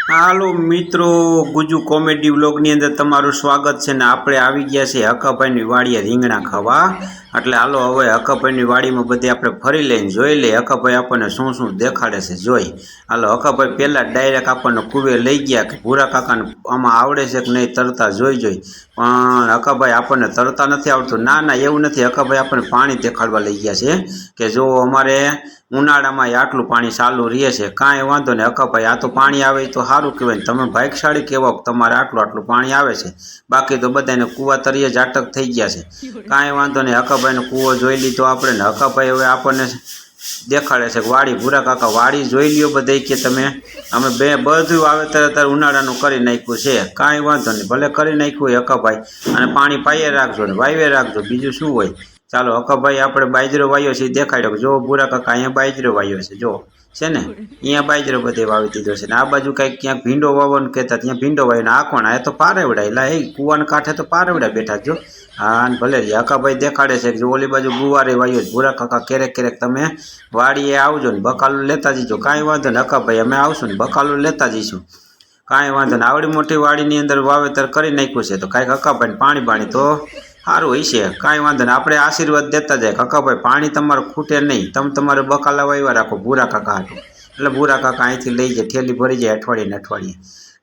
હાલો મિત્રો, ગુજુ કોમેડી વ્લોગની અંદર તમારું સ્વાગત છે ને આપણે આવી ગયા છે હકાભાઈની વાડીએ રીંગણા ખાવા। એટલે હાલો હવે હકાભાઈની વાડીમાં બધી આપણે ફરી લઈને જોઈ લઈએ હકાભાઈ આપણને શું શું દેખાડે છે જોઈ। હાલો હકાભાઈ પહેલાં ડાયરેક્ટ આપણને કુવે લઈ ગયા કે ભૂરા કાકાને આમાં આવડે છે કે નહીં તરતા જોઈ પણ હકાભાઈ આપણને તરતા નથી આવડતું। ના એવું નથી, હકાભાઈ આપણને પાણી દેખાડવા લઈ ગયા છે કે જો અમારે ઉનાળામાં આટલું પાણી ચાલુ રહે છે, કાંઈ વાંધો નહીં હકાભાઈ, આ તો પાણી આવે તો સારું કહેવાય, તમે ભાગ્યશાળી કહેવાય તમારે આટલું પાણી આવે છે, બાકી તો બધાને કૂવા તરીએ જ અટક થઈ ગયા છે। કાંઈ વાંધો નહીં, હકાભાઈનો કૂવો જોઈ લીધો આપણે ને હકાભાઈ હવે આપણને દેખાડે છે કે વાડી ભૂરા કાકા વાડી જોઈ લ્યો બધે કે તમે અમે બધું વાવેતર અત્યારે ઉનાળાનું કરી નાખ્યું છે, કાંઈ વાંધો નહીં ભલે કરી નાખ્યું હોય હકાભાઈ, અને પાણી પાઈએ રાખજો ને વાવે રાખજો, બીજું શું હોય। ચાલો હકાભાઈ આપણે બાજરો વાવ્યો છે દેખાડ્યો, જો ભૂરા કાકા અહીંયા બાજરો વાવ્યો છે જો છે ને, અહીંયા બાજરો બધે વાવી દીધો છે ને આ બાજુ કંઈક ક્યાંક ભીંડો વાવવાનું કહેતા ત્યાં ભીંડો વાવ્યો ને આ કોણ આ તો પારેવડા, એટલે એ કૂવાને કાંઠે તો પારેવડા બેઠા જો। હા ભલે હકાભાઈ દેખાડે છે કે જો ઓલી બાજુ ગુવારે વાવ્યો છે, ભૂરા કાકા ક્યારેક તમે વાડીએ આવજો ને બકાલું લેતા જઈજો, કાંઈ વાંધો ને હકાભાઈ અમે આવશું ને બકાલું લેતા જઈશું, કાંઈ વાંધો ને આવડી મોટી વાડીની અંદર વાવેતર કરી નાખ્યું છે તો કાંઈક હકાભાઈને પાણી બાણી તો સારું હોય છે, કાંઈ વાંધો ને આપણે આશીર્વાદ દેતા જાય હકાભાઈ પાણી તમારે ખૂટે નહીં, તમે તમારે બકાલા વાવ્યા રાખો ભૂરા કાકા હાટું, એટલે ભૂરા કાકા અહીંથી લઈ જાય ઠેલી ભરી જાય અઠવાડિયે ને અઠવાડિયે,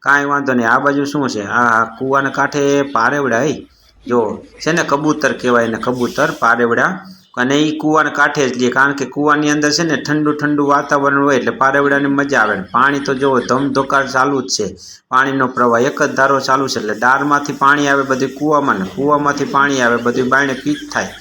કાંઈ વાંધો નહીં। આ બાજુ શું છે આ કૂવાના કાંઠે પારેવડા જો છે ને, કબૂતર કહેવાય ને કબૂતર પારેવડા, અને એ કૂવાના કાંઠે જ લે કારણ કે કૂવાની અંદર છે ને ઠંડુ વાતાવરણ હોય એટલે પારેવડાની મજા આવે। પાણી તો જો ધમધોકાર ચાલુ જ છે, પાણીનો પ્રવાહ એક જ ધારો ચાલુ છે, એટલે ડારમાંથી પાણી આવે બધું કૂવામાં ને કૂવામાંથી પાણી આવે બધું બાયણે પીચ થાય,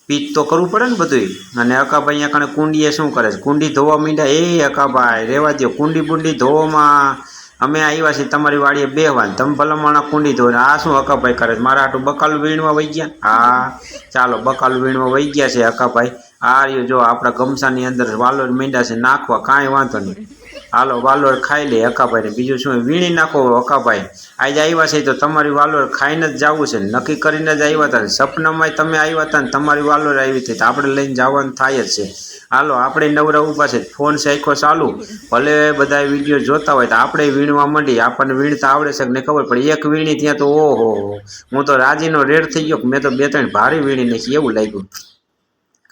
પીચ તો કરવું પડે ને બધું। અને હકાભાઈ અહીંયા કણે કુંડીએ શું કરે છે કુંડી ધોવા માંડ્યા, એ હકાભાઈ રહેવા દો કુંડી બુંડી ધોવામાં અમે આવ્યા છીએ તમારી વાડીએ બેહવાન, તમે ભલામણા કુંડી ધોને આ શું હકાભાઈ કરે છે મારા હાટું બકાલું વીણવા વહી ગયા। હા ચાલો બકાલું વીણવા વહી ગયા છે હકાભાઈ, આ રહ્યું જો આપણા ગમસાની અંદર વાલોર મીંડા છે નાખવા, કાંઈ વાંધો નહીં હાલો વાલોર ખાઈ લે હકાભાઈને, બીજું શું વીણી નાખો હકાભાઈ, આજે આવ્યા છે તો તમારી વાલોર ખાઈને જ જવું છે, નક્કી કરીને જ આવ્યા હતા, સપનામાં તમે આવ્યા હતા ને તમારી વાલોર આવી હતી તો આપણે લઈને જવાનું થાય જ છે। હાલો આપણે નવરા ઊભા છે, ફોન શેખો ચાલુ, ભલે બધા વિડીયો જોતા હોય તો આપણે વીણવા માંડી, આપણને વીણતા આવડે છે કે નહીં ખબર પડે, એક વીણી ત્યાં તો ઓહો હું તો રાજીનો રેડ થઈ ગયો, મેં તો 2-3 ભારી વીણી નાખી એવું લાગ્યું।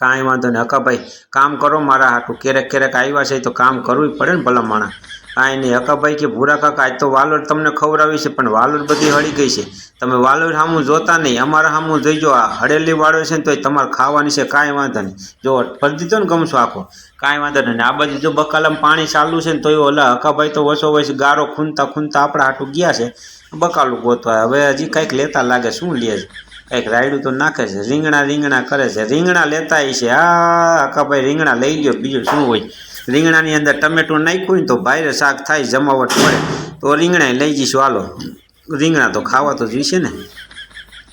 કાંઈ વાંધો નહીં હકાભાઈ કામ કરો મારા હાટું, ક્યારેક આવ્યા છે તો કામ કરવું પડે ને ભલા માણા, કાંઈ નહીં હકાભાઈ કે ભૂરા કાકા આજ તો વાલોર તમને ખવડાવી છે પણ વાલોર બધી હળી ગઈ છે, તમે વાલોર સામું જોતા નહીં અમારા સામું જોઈજો, આ હળેલી વાળો છે ને તો તમારે ખાવાની છે, કાંઈ વાંધો નહીં જો ફરી દીધો ને ગમશો આખો, કાંઈ વાંધો નહીં। આ બાજુ જો બકાલામાં પાણી ચાલુ છે ને તો એ ઓલા હકાભાઈ તો વસો વસ ગારો ખૂનતા આપણા હાટું ગયા છે બકાલું ગોતવા, હવે હજી કાંઈક લેતા લાગે શું લે છે, કંઈક રાયડું તો નાખે છે, રીંગણા કરે છે, રીંગણા લેતા છે, હા હકાભાઈ રીંગણા લઈ લ્યો બીજું શું હોય, રીંગણાની અંદર ટમેટું નાખ્યું ને તો ભાઈરે શાક થાય જમાવટ પડે તો રીંગણા લઈ જઈશું, હાલો રીંગણા તો ખાવા તો જોઈશે ને,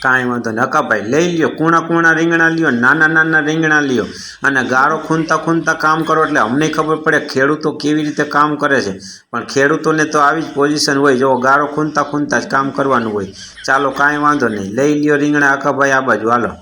કાંઈ વાંધો નહીં હકાભાઈ લઈ લ્યો, કૂણા રીંગણા લ્યો, નાના રીંગણા લ્યો, અને ગારો ખૂનતા કામ કરો એટલે અમને ખબર પડે ખેડૂતો કેવી રીતે કામ કરે છે, પણ ખેડૂતોને તો આવી જ પોઝિશન હોય જો ગારો ખૂનતા જ કામ કરવાનું હોય। ચાલો કાંઈ વાંધો નહીં લઈ લ્યો રીંગણા હકાભાઈ આ બાજુ હાલો,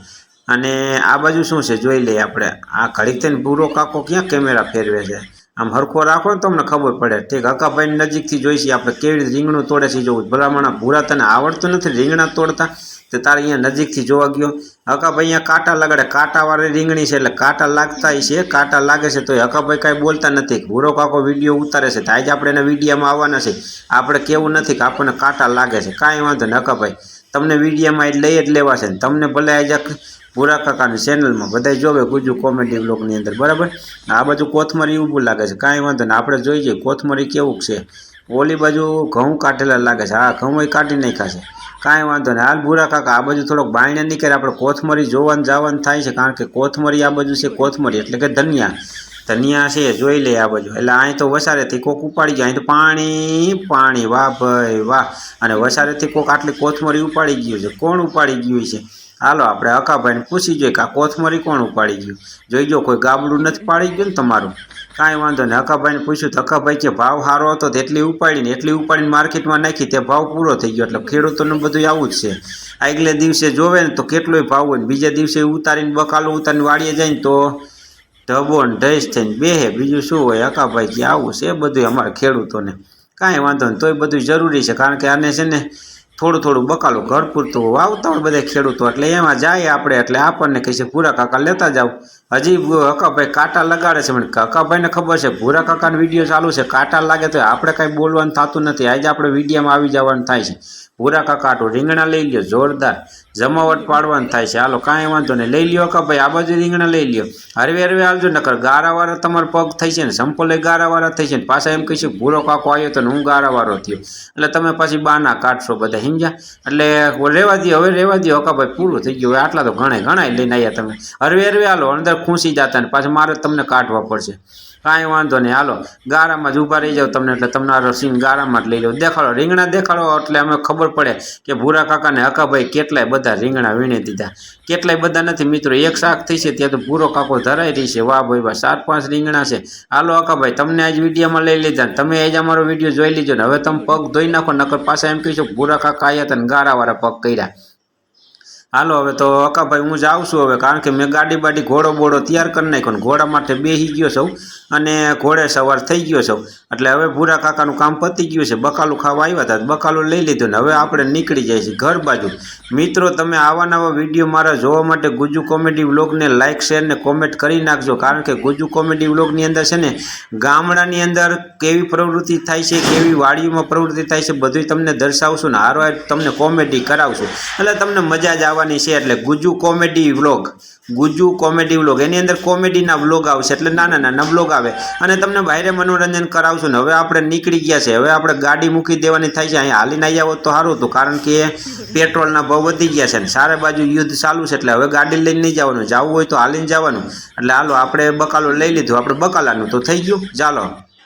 અને આ બાજુ શું છે જોઈ લઈએ આપણે, આ ઘડીક થઈને ભૂરો કાકો ક્યાં કેમેરા ફેરવે છે, આમ હરખો રાખો ને તમને ખબર પડે, ઠીક હકાભાઈ નજીકથી જોઈશી આપણે કેવી રીતે રીંગણું તોડે છે જોવું, ભલામણા ભૂરા તને આવડતું નથી રીંગણા તોડતા તો તારે અહીંયા નજીકથી જોવા ગયો, હકાભાઈ અહીંયા કાંટા લગાડે, કાંટાવાળી રીંગણી છે એટલે કાંટા લાગતા છે, કાંટા લાગે છે તો હકાભાઈ કાંઈ બોલતા નથી, ભૂરો કાકો વિડીયો ઉતારે છે તો આજે આપણે એના વિડીયોમાં આવવાના છે, આપણે કેવું નથી કે આપણને કાંટા લાગે છે, કાંઈ વાંધો ને હકાભાઈ તમને વિડીયોમાં લઈ જ લેવા છે ને તમને ભલે આજે ભૂરા કાકાની ચેનલમાં બધા જોવે ગુજુ કોમેડી વ્લોગની અંદર બરાબર। આ બાજુ કોથમરી ઊભું લાગે છે, કાંઈ વાંધો ને આપણે જોઈ જઈએ કોથમરી કેવું છે, ઓલી બાજુ ઘઉં કાઢેલા લાગે છે, હા ઘઉં કાઢી નાખ્યા છે, કાંઈ વાંધો નહીં હાલ ભૂરા કાકા આ બાજુ થોડોક બાયણે નીકળે આપણે કોથમરી જવાનું થાય છે, કારણ કે કોથમરી આ બાજુ છે કોથમરી એટલે કે ધનિયા છે જોઈ લે આ બાજુ, એટલે અહીં તો વસારેથી કોક ઉપાડી જાય, અહીં તો પાણી વાહ ભાઈ વાહ, અને વસારેથી કોક આટલી કોથમરી ઉપાડી ગયું છે, કોણ ઉપાડી ગયું છે, હાલો આપણે હકાભાઈને પૂછી જોઈએ કે આ કોથમરી કોણ ઉપાડી ગયું, જોઈજો કોઈ ગાબડું નથી પાડી ગયું ને તમારું, કાંઈ વાંધો નહીં હકાભાઈને પૂછ્યું તો હકાભાઈ કે ભાવ સારો હતો તો એટલી ઉપાડીને માર્કેટમાં નાખી તે ભાવ પૂરો થઈ ગયો, એટલે ખેડૂતોનું બધું આવું જ છે, આગલે દિવસે જોવે ને તો કેટલોય ભાવ હોય ને બીજા દિવસે ઉતારીને બકાલું ઉતારીને વાળીએ જાય ને તો ઢબો ને ઢેસ થઈને બેહે, બીજું શું હોય હકાભાઈ કે આવું છે બધું અમારા ખેડૂતોને। કાંઈ વાંધો નહીં, તોય બધું જરૂરી છે, કારણ કે આને છે ને થોડું થોડું બકાલું ઘર પૂરતું વાવતા હોય બધા ખેડૂતો, એટલે એમાં જાય આપણે, એટલે આપણને કહે છે ભૂરા કાકા લેતા જાવ. હજી હકાભાઈ કાંટા લગાડે છે, પણ હકાભાઈને ખબર છે ભૂરા કાકાનો વિડીયો ચાલુ છે, કાંટા લાગે તો આપણે કાંઈ બોલવાનું થતું નથી. આજે આપણે વિડીયોમાં આવી જવાનું થાય છે. ભૂરા કાકા આટલું રીંગણા લઈ લ્યો, જોરદાર જમાવટ પાડવાનું થાય છે. હાલો કાંઈ વાંધો નહીં, લઈ લ્યો હકાભાઈ, આ બાજુ રીંગણા લઈ લ્યો, હરવે હરવે હાલજો, નકર ગારાવાળા તમારા પગ થઈ છે ને, સંપલે ગારાવાળા થઈ છે ને, પાછા એમ કહીશું ભૂરો કાકો આવ્યો તો હું ગારાવાળો થયો, એટલે તમે પાછી બાના કાઢશો બધા, સમજ્યા? એટલે રહેવા દો, હવે રહેવા દો હકાભાઈ, પૂરું થઈ ગયું. હવે આટલા તો ઘણા લઈને આવ્યા તમે, હરવે હરવે હાલો, અંદર ખૂંસી જતા ને પાછું મારે તમને કાઢવા પડશે. કાંઈ વાંધો નહીં, હાલો ગારામાં જ ઊભા રહી જાવ તમને, એટલે તમને આ સીન ગારામાં જ લઈ જાઓ. દેખાડો રીંગણા, દેખાડો, એટલે અમે ખબર પડે કે ભૂરા કાકાને હકાભાઈ કેટલાય બધા રીંગણા વીણી દીધા. કેટલાય બધા નથી મિત્રો, એક શાક થઈ છે ત્યાં તો ભૂરો કાકો ધરાઈ રહી છે. વાહ ભાઈ વાહ, 4-5 રીંગણા છે. હાલો હકાભાઈ, તમને આજ વિડીયોમાં લઈ લીધા, તમે આજ અમારો વિડીયો જોઈ લીધો ને, હવે તમે પગ ધોઈ નાખો, નકર પાછા એમ કહીશું ભૂરા કાકા આવ્યા હતા ને ગારાવાળા પગ કર્યા. હાલો હવે તો હકાભાઈ હું જાઉં છું હવે, કારણ કે મેં ગાડી બાડી ઘોડો બોડો તૈયાર કરી નાખ્યો ને ઘોડા માટે બેસી ગયો છું અને ઘોડે સવાર થઈ ગયો છું. એટલે હવે ભૂરા કાકાનું કામ પતી ગયું છે, બકાલું ખાવા આવ્યા હતા, બકાલું લઈ લીધું ને હવે આપણે નીકળી જાય છે ઘર બાજુ. મિત્રો તમે આવા નવા વિડીયો મારા જોવા માટે ગુજુ કોમેડી વ્લોગને લાઇક શેર ને કોમેન્ટ કરી નાખજો, કારણ કે ગુજુ કોમેડી વ્લોગની અંદર છે ને ગામડાની અંદર કેવી પ્રવૃત્તિ થાય છે, કેવી વાડીઓમાં પ્રવૃત્તિ થાય છે, બધું તમને દર્શાવશું ને હારો તમને કોમેડી કરાવશું, એટલે તમને મજા જ આવવાની છે. એટલે Gujju comedy vlog, Gujju comedy vlog, એની અંદર કોમેડીના વ્લોગ આવશે, એટલે નાના નાના વ્લોગ આવે અને તમને બહારે મનોરંજન કરાવશું ને. હવે આપણે નીકળી ગયા છે, હવે આપણે ગાડી મૂકી દેવાની થાય છે. અહીંયા હાલીને આવ્યા હોત તો સારું હતું, કારણ કે પેટ્રોલના ભાવ વધી ગયા છે ને સારે બાજુ યુદ્ધ ચાલુ છે, એટલે હવે ગાડી લઈને નહીં જવાનું, જવું હોય તો હાલીને જવાનું. એટલે હાલો આપણે બકાલો લઈ લીધું, આપણે બકાલાનું તો થઈ ગયું. ચાલો.